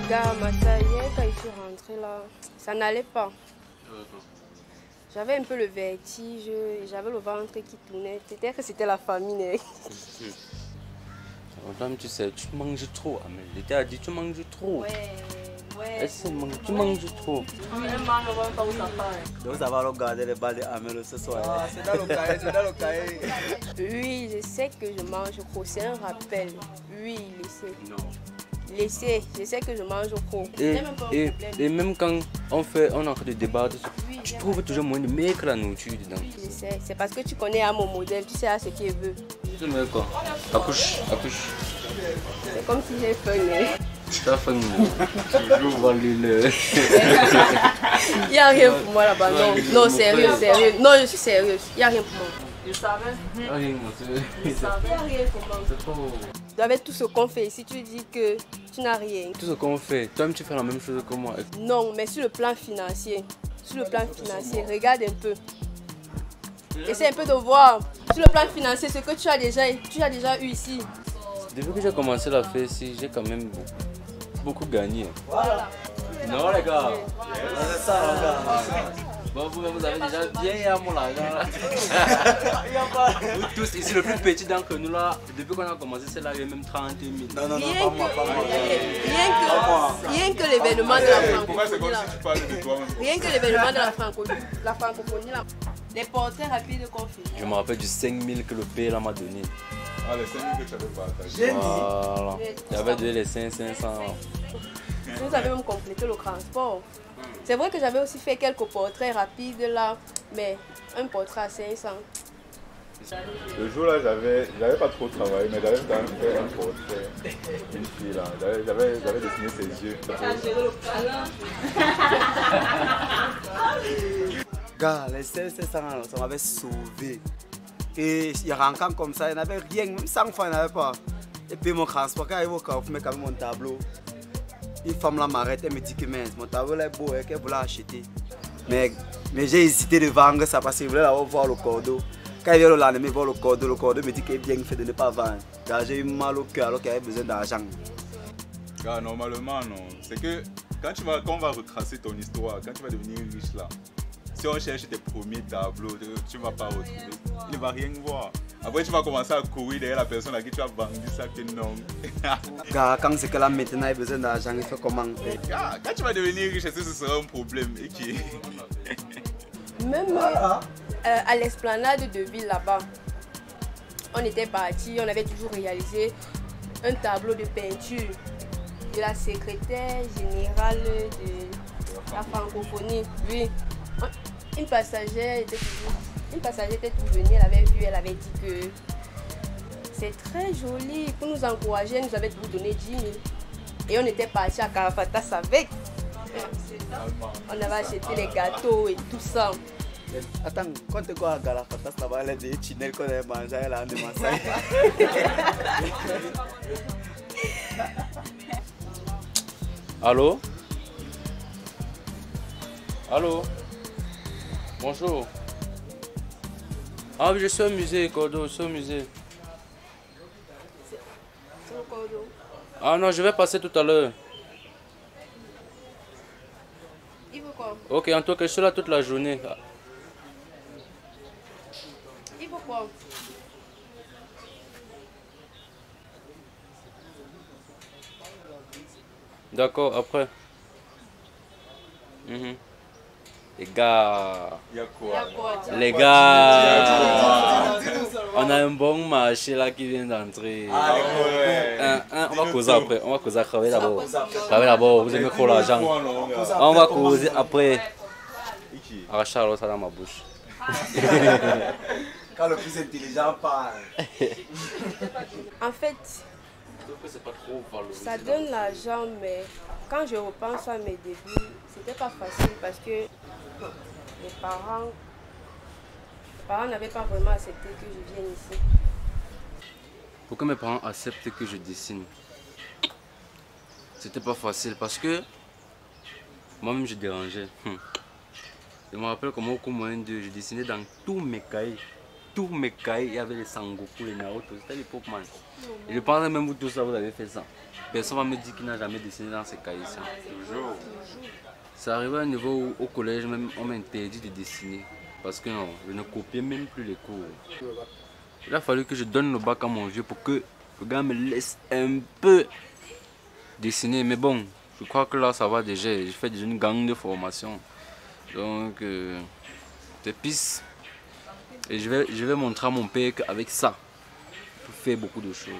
Gars, Massa, hier quand je suis rentrée là, ça n'allait pas. J'avais un peu le vertige et j'avais le ventre qui tournait. Peut-être que c'était la famine. Madame, tu sais, tu manges trop. Je t'ai dit, tu manges trop. Ouais. Tu manges trop. Donc ça va regarder les balles d'Amel ce soir. C'est dans le cahier, c'est dans le cahier. Oui, je sais que je mange trop. C'est un rappel. Oui, laissez. Non. Laissez, je sais que je mange trop. Et même quand on est en train de débattre, tu trouves toujours moins de mecs que la nourriture dedans. Je sais, c'est parce que tu connais à mon modèle, tu sais à ce qu'il veut. Tu me quoi? Accouche. C'est comme si j'ai faim. Tu as faim. Toujours valer. Il n'y a rien pour moi là-bas, non. Non, sérieux. Non, je suis sérieuse. Il n'y a rien pour moi. Je savais. Il n'y a rien pour moi. C'est trop. Avec tout ce qu'on fait ici, tu dis que tu n'as rien. Tout ce qu'on fait, toi-même tu fais la même chose que moi. Non, mais sur le plan financier. Sur le plan financier, regarde un peu. Essaie un peu de voir. Sur le plan financier, ce que tu as déjà eu ici. Depuis que j'ai commencé la faire ici, j'ai quand même beaucoup gagné. Voilà. Non les gars. C'est ça, les gars. Bon, vous avez déjà bien à mon argent. Vous tous, ici le plus petit d'entre nous là, depuis qu'on a commencé, c'est là, il y a même 30 000. Non, pas moi. Rien que l'événement de la francophonie. Pourquoi c'est comme là. si tu parlais de toi? Rien que l'événement de la francophonie là. Les portraits rapides qu'on fait. Je me rappelle du 5 000 que le père là m'a donné. Ah, les 5 000 que tu avais partagé. Voilà. J'avais donné les 500. Vous avez même complété le transport. C'est vrai que j'avais aussi fait quelques portraits rapides là, mais un portrait à 500. Le jour là, j'avais pas trop travaillé, mais j'avais quand même fait un portrait d'une fille là. J'avais dessiné ses yeux. Gars, les 500, ça m'avait sauvé. Et il y a un camp comme ça, il n'y avait rien, même 100 francs, il n'y avait pas. Et puis mon transport, quand il va au carrefour, mais quand mon tableau, une femme là m'arrête, elle me dit que mon tableau est beau et qu'elle voulait acheter. Mais j'ai hésité de vendre ça parce qu'il voulait voir le cordeau. Quand il vient le lendemain voir le cordeau me dit qu'il est bien fait de ne pas vendre. J'ai eu mal au cœur alors qu'il avait besoin d'argent. Gars, normalement non. C'est que quand on va retracer ton histoire, quand tu vas devenir riche là, si on cherche tes premiers tableaux, tu ne vas pas retrouver. Il ne va rien voir. Après, tu vas commencer à courir derrière la personne à qui tu as vendu ça que non. Gars, quand c'est que là maintenant il a besoin d'argent, il fait comment? Gars, quand tu vas devenir riche, est-ce que ce sera un problème et qui... Même à l'esplanade de ville là-bas, on était partis, on avait toujours réalisé un tableau de peinture de la secrétaire générale de la francophonie. Oui. Une passagère était toujours venue, elle avait vu, elle avait dit que c'est très joli. Pour nous encourager, elle nous avait toujours donné 10 000. Et on était partis à Carafatas avec. On avait acheté les gâteaux et tout ça. Attends, quand tu vas à Carafatas, ça va aller des chinelles qu'on a mangé là, on est massacré. Allô? Allô? Bonjour. Ah oui, je suis au musée, Cordo, je suis au musée. C'est au cordeau. Ah non, je vais passer tout à l'heure. Il veut quoi? Ok, en tout cas, je suis là toute la journée. Il veut quoi? D'accord, après. Les gars, Il y a quoi? les gars, on a un bon marché là qui vient d'entrer. On va causer après, travailler d'abord. Travailler d'abord, vous aimez trop l'argent. On va causer après. Arracher alors ça dans ma bouche. Quand le plus intelligent parle. En fait, ça donne l'argent, mais quand je repense à mes débuts, c'était pas facile parce que mes parents n'avaient pas vraiment accepté que je vienne ici. Pourquoi mes parents acceptent que je dessine? C'était pas facile parce que moi-même je dérangeais. Je me rappelle comment au cours moyen 2, je dessinais dans tous mes cahiers. tous mes cahiers, il y avait les Sangoku, les Naruto, c'était l'époque, man. Et je pense même vous tous ça, vous avez fait ça. Personne ne va me dire qu'il n'a jamais dessiné dans ces cahiers. Toujours. Ça arrivait à un niveau où, au collège, même, on m'interdit de dessiner. Parce que non, je ne copiais même plus les cours. Il a fallu que je donne le bac à mon vieux pour que le gars me laisse un peu dessiner. Mais bon, je crois que là, ça va déjà. J'ai fait déjà une gang de formation. Donc, c'est pisse. Et je vais montrer à mon père qu'avec ça, je peux faire beaucoup de choses.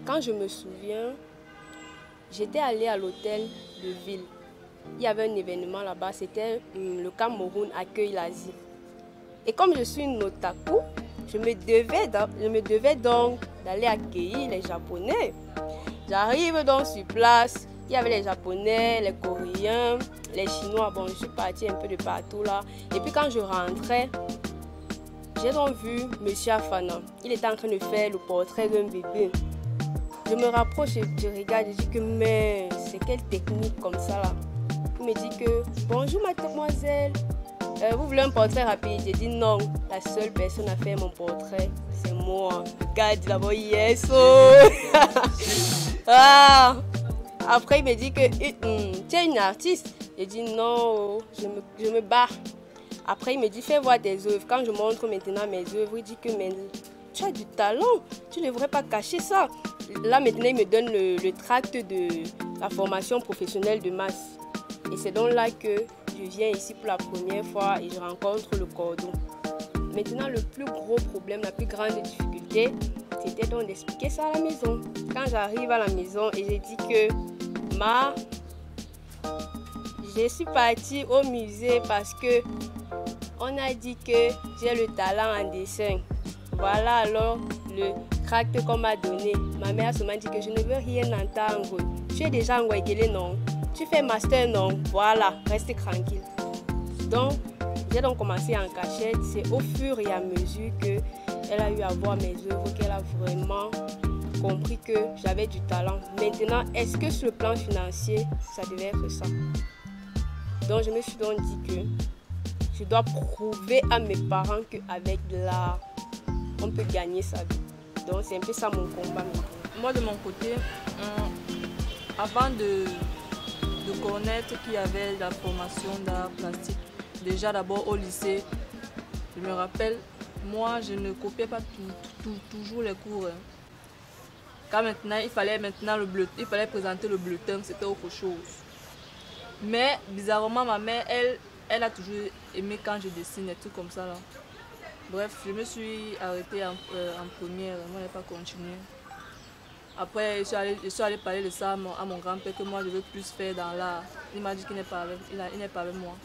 Quand je me souviens, j'étais allée à l'hôtel de ville. Il y avait un événement là-bas, c'était le Cameroun accueille l'Asie. Et comme je suis une otaku, je me devais donc d'aller accueillir les Japonais. J'arrive donc sur place, il y avait les Japonais, les Coréens, les Chinois. Bon, je suis partie un peu de partout là. Et puis quand je rentrais, j'ai donc vu M. Afana. Il était en train de faire le portrait d'un bébé. Je me rapproche et je regarde et je dis que mais c'est quelle technique comme ça là. Il me dit que bonjour mademoiselle, vous voulez un portrait rapide? J'ai dit non, la seule personne à faire mon portrait, c'est moi. Le gars dit d'abord yes. Oh. Ah. Après il me dit que tu es une artiste. J'ai dit non, je me bats. Après il me dit fais voir tes œuvres. Quand je montre maintenant mes œuvres, il dit que mais, tu as du talent, tu ne devrais pas cacher ça. Là maintenant il me donne le tract de la formation professionnelle de masse. Et c'est donc là que je viens ici pour la première fois et je rencontre le cordon. Maintenant le plus gros problème, la plus grande difficulté, c'était donc d'expliquer ça à la maison. Quand j'arrive à la maison et j'ai dit que je suis partie au musée parce que on a dit que j'ai le talent en dessin. Voilà alors le tract qu'on m'a donné. Ma mère se m'a dit que je ne veux rien entendre. Tu es déjà en Waikele, non? Tu fais master, non? Voilà, reste tranquille. Donc, j'ai donc commencé en cachette. C'est au fur et à mesure qu'elle a eu à voir mes œuvres qu'elle a vraiment compris que j'avais du talent. Maintenant, est-ce que sur le plan financier, ça devait être ça? Donc, je me suis donc dit que je dois prouver à mes parents qu'avec de l'art, on peut gagner sa vie. Donc, c'est un peu ça mon combat. Moi, de mon côté, avant de connaître qu'il y avait la formation d'art plastique, déjà d'abord au lycée, je me rappelle, moi, je ne copiais pas toujours les cours. Quand maintenant, il fallait présenter le bulletin, c'était autre chose. Mais bizarrement, ma mère, elle a toujours aimé quand je dessine et tout comme ça là. Bref, je me suis arrêtée en première, moi je n'ai pas continué. Après, je suis allée parler de ça à mon grand-père que moi je veux plus faire dans l'art. Il m'a dit qu'il n'est pas avec moi.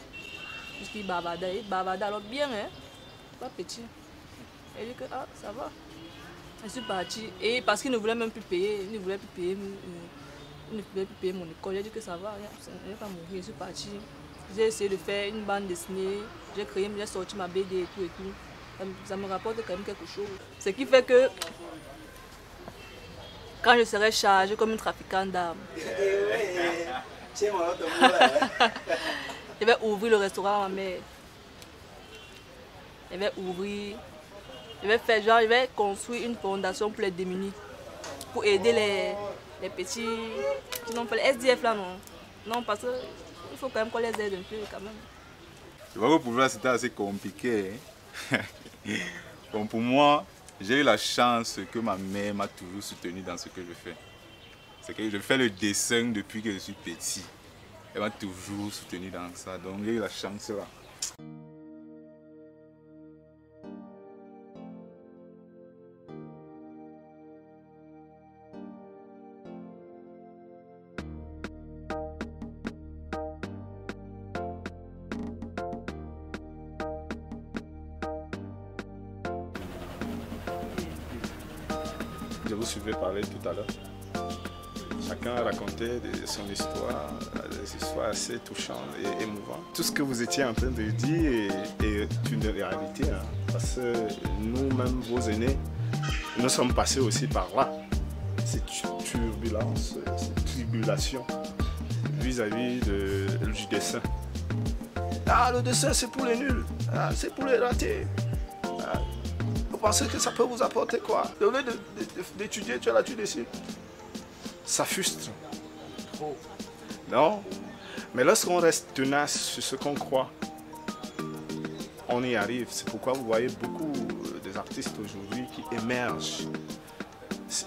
Puisqu'il bavardait, alors bien, hein, pas petit. Il dit que ah, ça va. Je suis partie et parce qu'il ne voulait même plus payer, il ne voulait plus payer mon école. J'ai dit que ça va, je ne vais pas mourir, je suis partie. J'ai essayé de faire une bande dessinée, j'ai sorti ma BD et tout. Ça me rapporte quand même quelque chose. Ce qui fait que quand je serai chargée comme une trafiquante d'armes, je vais ouvrir le restaurant à ma mère. Je vais construire une fondation pour les démunis, pour aider les petits, qui n'ont pas les SDF là, non. Non, parce qu'il faut quand même qu'on les aide un peu quand même. Je vois que pour moi c'était assez compliqué. Hein? Bon, pour moi, j'ai eu la chance que ma mère m'a toujours soutenu dans ce que je fais. C'est que je fais le dessin depuis que je suis petit. Elle m'a toujours soutenu dans ça, donc j'ai eu la chance là. Je vous suivais parler tout à l'heure. Chacun racontait son histoire, des histoires assez touchantes et émouvantes. Tout ce que vous étiez en train de dire est une réalité, hein, parce que nous-mêmes, vos aînés, nous sommes passés aussi par là. Cette turbulence, cette tribulation vis-à-vis du dessin. Ah, le dessin, c'est pour les nuls, ah, c'est pour les ratés. Ah, pensez que ça peut vous apporter quoi? Au lieu d'étudier, tu es là, tu dessines. Ça frustre. Non? Mais lorsqu'on reste tenace sur ce qu'on croit, on y arrive. C'est pourquoi vous voyez beaucoup des artistes aujourd'hui qui émergent.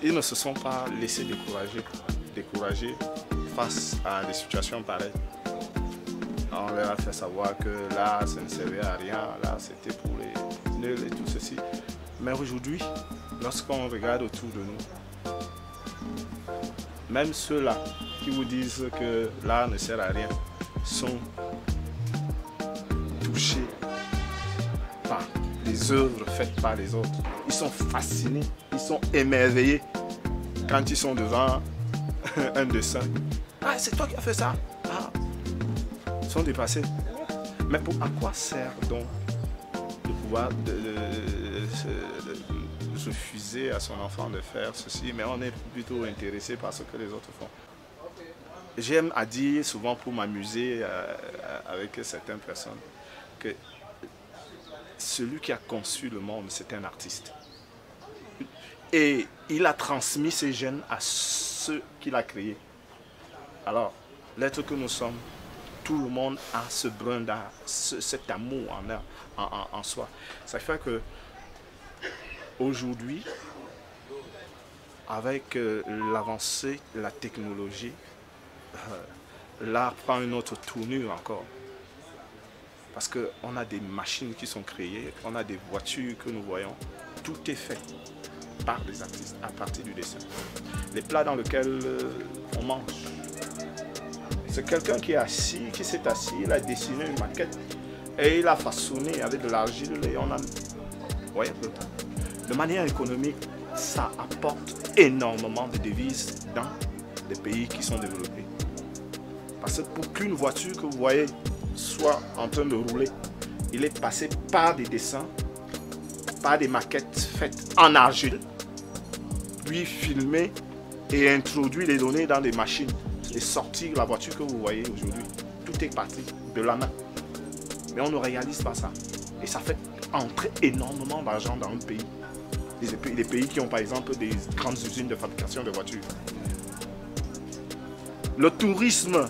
Ils ne se sont pas laissés décourager face à des situations pareilles. On leur a fait savoir que là, ça ne servait à rien, là, c'était pour les nuls et tout ceci. Mais aujourd'hui, lorsqu'on regarde autour de nous, même ceux-là qui vous disent que l'art ne sert à rien sont touchés par les œuvres faites par les autres. Ils sont fascinés, ils sont émerveillés quand ils sont devant un dessin. Ah, c'est toi qui as fait ça? Ah, ils sont dépassés. Mais à quoi sert donc de pouvoir refuser à son enfant de faire ceci, mais on est plutôt intéressé par ce que les autres font. J'aime à dire souvent pour m'amuser avec certaines personnes que celui qui a conçu le monde, c'est un artiste. Et il a transmis ses gènes à ceux qu'il a créés. Alors, l'être que nous sommes, tout le monde a ce brin d'art, cet amour en soi. Ça fait que aujourd'hui, avec l'avancée de la technologie, l'art prend une autre tournure encore. Parce qu'on a des machines qui sont créées, on a des voitures que nous voyons. Tout est fait par des artistes à partir du dessin. Les plats dans lesquels on mange. C'est quelqu'un qui est assis, qui s'est assis, il a dessiné une maquette et il a façonné avec de l'argile et on a... Vous voyez un peu. De manière économique, ça apporte énormément de devises dans les pays qui sont développés. Parce que pour qu'une voiture que vous voyez soit en train de rouler, il est passé par des dessins, par des maquettes faites en argile, puis filmé et introduit les données dans des machines et sortir la voiture que vous voyez aujourd'hui. Tout est parti de la main. Mais on ne réalise pas ça. Et ça fait entrer énormément d'argent dans un pays. Les pays qui ont par exemple des grandes usines de fabrication de voitures. Le tourisme,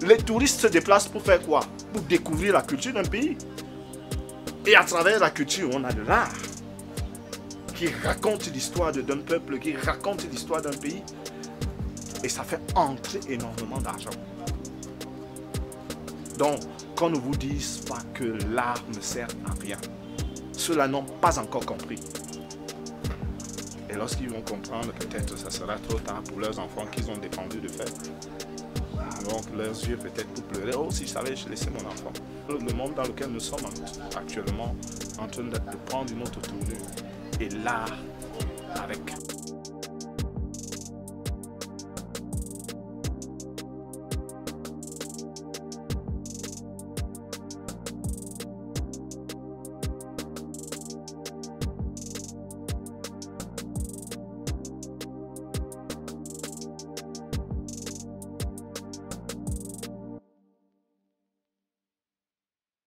les touristes se déplacent pour faire quoi? Pour découvrir la culture d'un pays. Et à travers la culture, on a de l'art qui raconte l'histoire d'un peuple, qui raconte l'histoire d'un pays. Et ça fait entrer énormément d'argent. Donc, qu'on ne vous dise pas que l'art ne sert à rien. Ceux-là n'ont pas encore compris. Et lorsqu'ils vont comprendre, peut-être ça sera trop tard pour leurs enfants qu'ils ont dépendu de faire. Donc leurs yeux peut-être pour pleurer. Oh, si je savais, je laissais mon enfant. Le monde dans lequel nous sommes actuellement en train de prendre une autre tournure. Et l'art avec